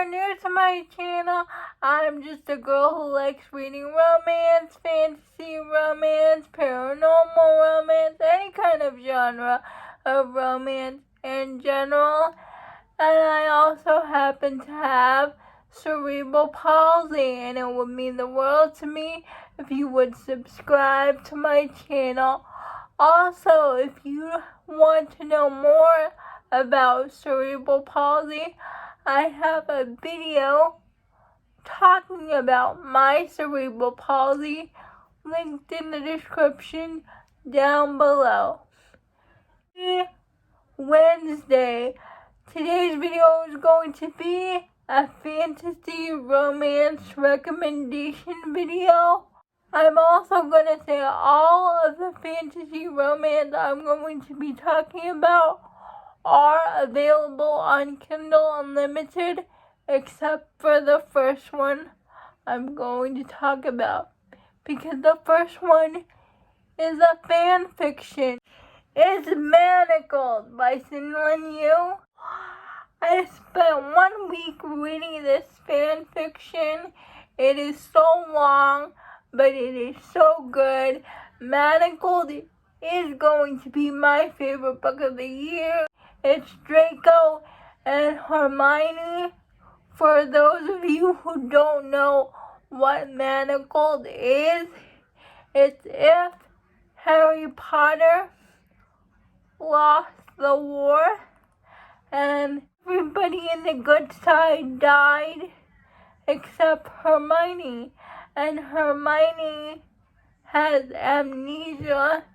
are new to my channel, I'm just a girl who likes reading romance, fantasy romance, paranormal romance, any kind of genre of romance in general. And I also happen to have cerebral palsy, and it would mean the world to me if you would subscribe to my channel. Also, if you want to know more about cerebral palsy, I have a video talking about my cerebral palsy linked in the description down below. Wednesday. Today's video is going to be a fantasy romance recommendation video. I'm also going to say all of the fantasy romance I'm going to be talking about are available on Kindle Unlimited, except for the first one I'm going to talk about, because the first one is a fan fiction. It's Manacled by Cinlin Yu. I spent 1 week reading this fan fiction. It is so long, but it is so good. Manacled is going to be my favorite book of the year. It's Draco and Hermione. For those of you who don't know what Manacled is, it's if Harry Potter lost the war and everybody in the good side died except Hermione, and Hermione has amnesia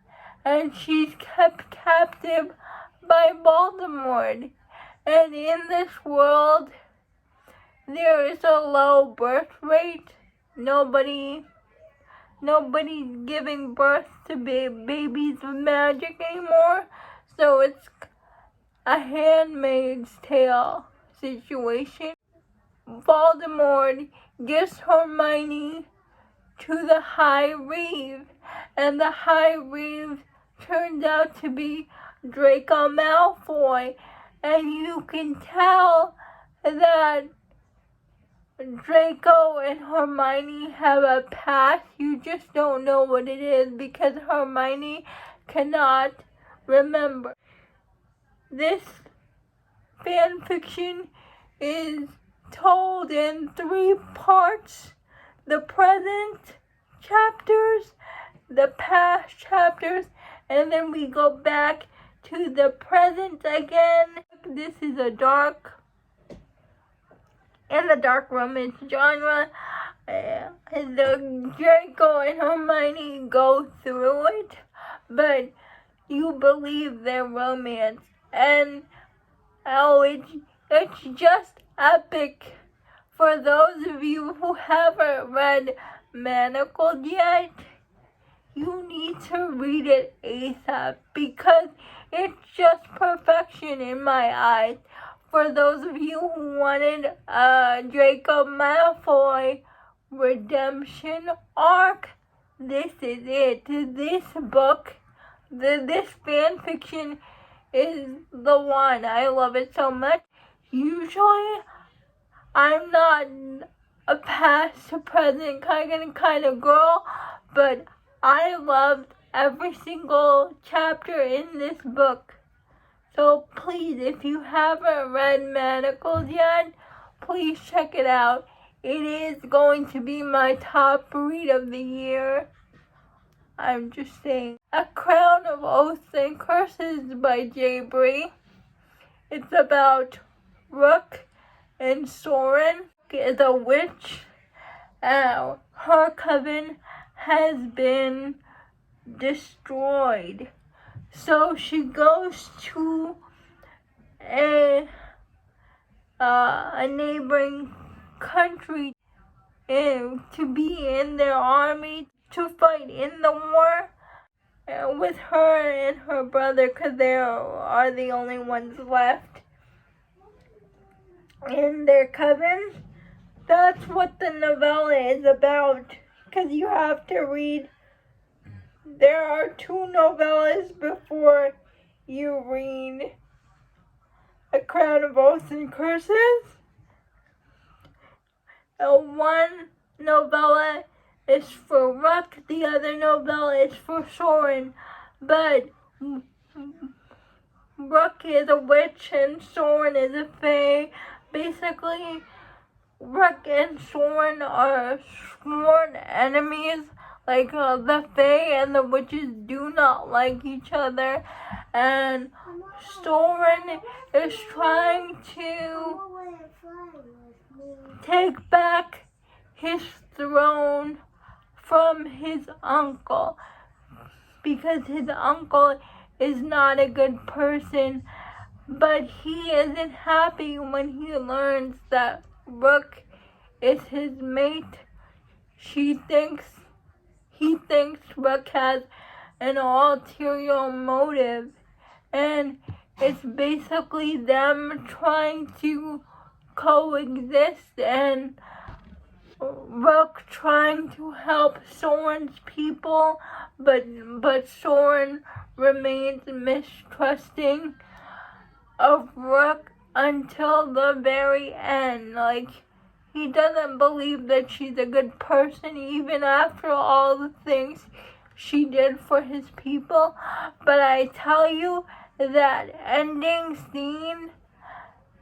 and she's kept captive by Voldemort. And in this world there is a low birth rate. Nobody's giving birth to babies with magic anymore. So it's a Handmaid's Tale situation. Voldemort gives Hermione to the High Reeve, and the High Reeve turns out to be Draco Malfoy. And you can tell that Draco and Hermione have a past. You just don't know what it is because Hermione cannot remember. This fan fiction is told in 3 parts: the present chapters, the past chapters, and then we go back to the present again. This is a dark romance genre. The Draco and Hermione go through it, but you believe their romance, and it's just epic. For those of you who haven't read Manacled yet, you need to read it ASAP because it's just perfection in my eyes. For those of you who wanted a Draco Malfoy redemption arc, this is it. This book, this fan fiction is the one. I love it so much. Usually, I'm not a past to present kind of girl, but I loved every single chapter in this book. So please, if you haven't read Manacled yet, please check it out. It is going to be my top read of the year. I'm just saying. A Crown of Oaths and Curses by J. Bree. It's about Rook and Soren. Is a witch. Her coven has been destroyed. So she goes to a neighboring country to be in their army to fight in the war with her and her brother, because they are the only ones left in their coven. That's what the novella is about, because you have to read. There are 2 novellas before you read A Crown of Oaths and Curses. One novella is for Rook, the other novella is for Soren, but Rook is a witch and Soren is a fae. Basically, Rook and Soren are sworn enemies. Like, the fae and the witches do not like each other, and Soren is trying to take back his throne from his uncle, because his uncle is not a good person, but he isn't happy when he learns that Rook is his mate. He thinks Rook has an ulterior motive, and it's basically them trying to coexist, and Rook trying to help Soren's people, but Soren remains mistrusting of Rook until the very end. Like, he doesn't believe that she's a good person even after all the things she did for his people. But I tell you, that ending scene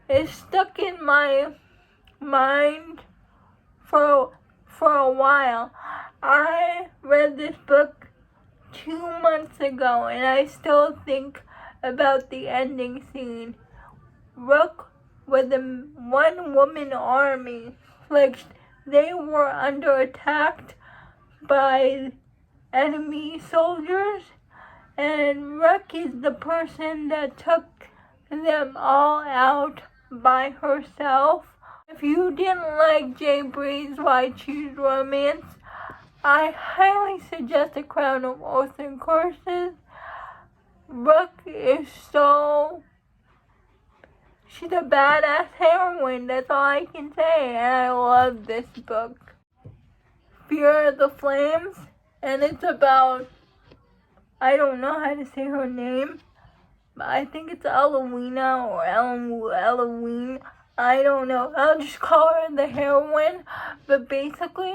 is stuck in my mind for a while. I read this book 2 months ago, and I still think about the ending scene. Rook was a one-woman army. Like, they were under attack by enemy soldiers, and Rook is the person that took them all out by herself. If you didn't like J. Bree's Why Choose Romance, I highly suggest A Crown of Oaths and Curses. Rook is she's a badass heroine, that's all I can say, and I love this book. Fear of the Flames, and it's about, I don't know how to say her name, but I think it's Elowina or Elowen. I don't know. I'll just call her the heroine. But basically,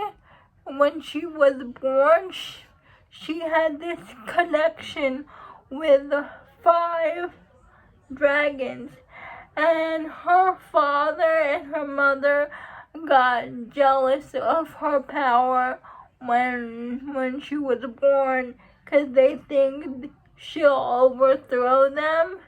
when she was born, she had this connection with 5 dragons. And her father and her mother got jealous of her power when she was born, because they think she'll overthrow them.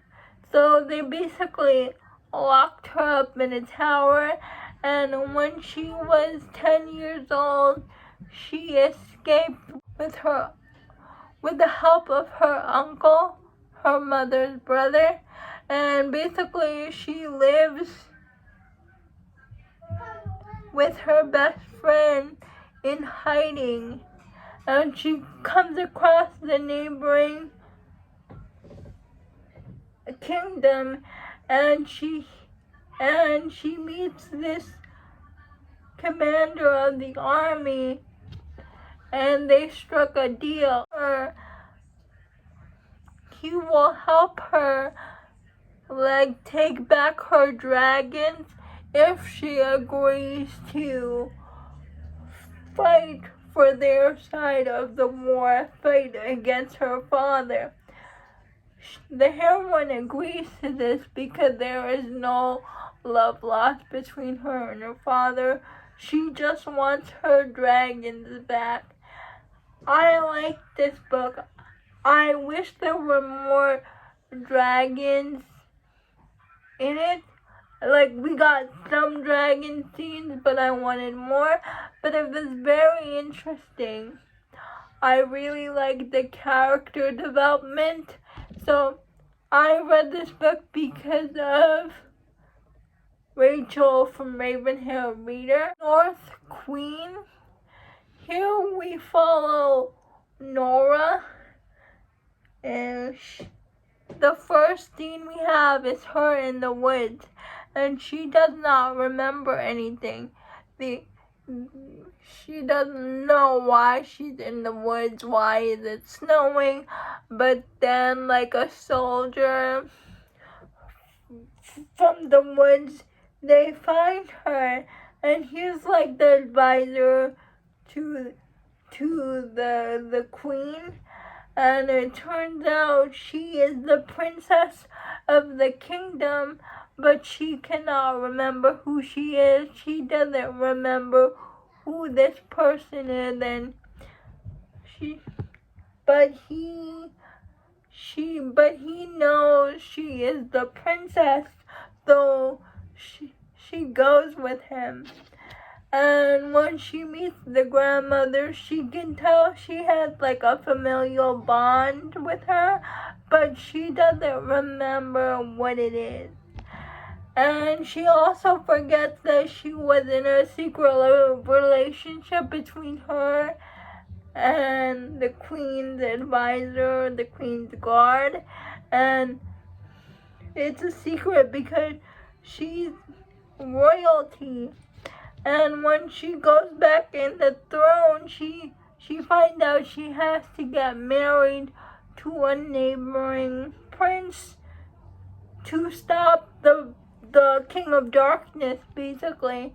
So they basically locked her up in a tower, and when she was 10 years old, she escaped with the help of her uncle, her mother's brother, and basically she lives with her best friend in hiding, and she comes across the neighboring kingdom, and she meets this commander of the army, and they struck a deal. He will help her, like, take back her dragons if she agrees to fight for their side of the war, fight against her father. The heroine agrees to this because there is no love lost between her and her father. She just wants her dragons back. I like this book. I wish there were more dragons in it. Like, we got some dragon scenes, but I wanted more. But it was very interesting. I really liked the character development. So I read this book because of Rachel from Ravenhair Reader. North Queen. Here we follow Nora, and the first scene we have is her in the woods, and she does not remember anything. She doesn't know why she's in the woods, why is it snowing, but then, like, a soldier from the woods, they find her, and he's like the advisor to the queen, and it turns out she is the princess of the kingdom, but she cannot remember who she is. She doesn't remember who this person is, and but he knows she is the princess, so she goes with him. And when she meets the grandmother, she can tell she has like a familial bond with her, but she doesn't remember what it is. And she also forgets that she was in a secret relationship between her and the queen's advisor, the queen's guard. And it's a secret because she's royalty. And when she goes back in the throne, she finds out she has to get married to a neighboring prince to stop the King of Darkness, basically.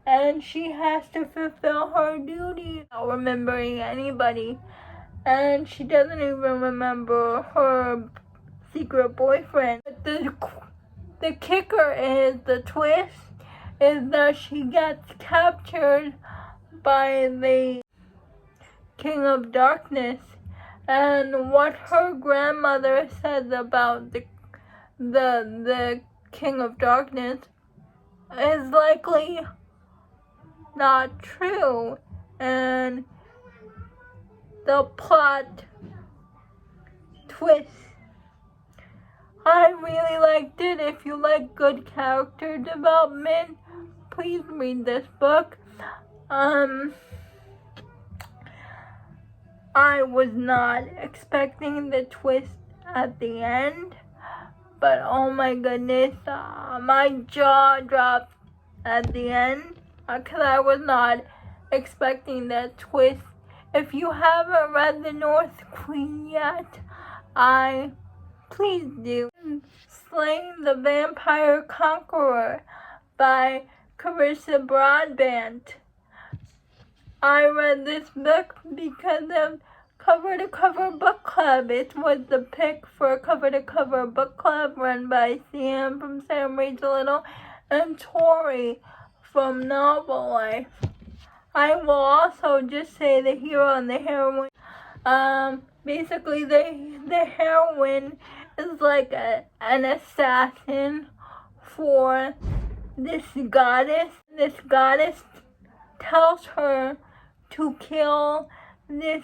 And she has to fulfill her duty without remembering anybody. And she doesn't even remember her secret boyfriend. But the kicker is, the twist is that she gets captured by the King of Darkness, and what her grandmother says about the King of Darkness is likely not true, and the plot twist. I really liked it. If you like good character development, please read this book. I was not expecting the twist at the end, but oh my goodness, my jaw dropped at the end because I was not expecting that twist. If you haven't read The North Queen yet, please do. Slaying the Vampire Conqueror by Carissa Broadbent. I read this book because of Cover to Cover Book Club. It was the pick for Cover to Cover Book Club run by Sam from Sam Reads a Little and Tori from Novel Life. I will also just say the hero and the heroine. Basically the heroine is like an assassin for this goddess. This goddess tells her to kill this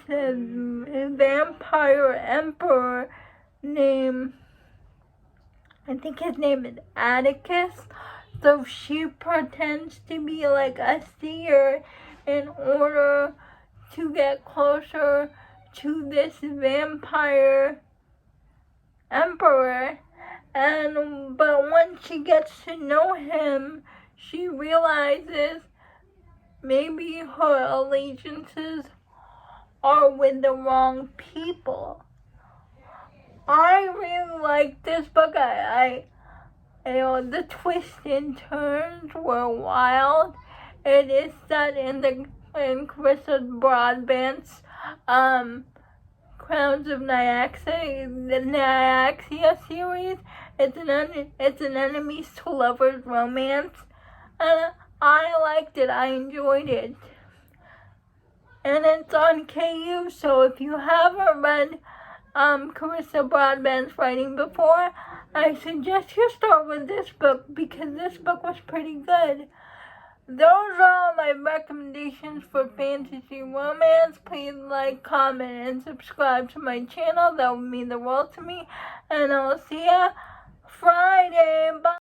vampire emperor named, I think his name is Atticus. So she pretends to be like a seer in order to get closer to this vampire emperor. But when she gets to know him, she realizes maybe her allegiances are with the wrong people. I really like this book. The twists and turns were wild. It is set in Carissa Broadbent's Crowns of the Nyaxia series. It's an enemies to lovers romance, and I liked it. I enjoyed it, and it's on KU. So if you haven't read Carissa Broadbent's writing before, I suggest you start with this book because this book was pretty good. Those are all my recommendations for fantasy romance. Please like, comment, and subscribe to my channel. That would mean the world to me. And I'll see ya Friday. Bye.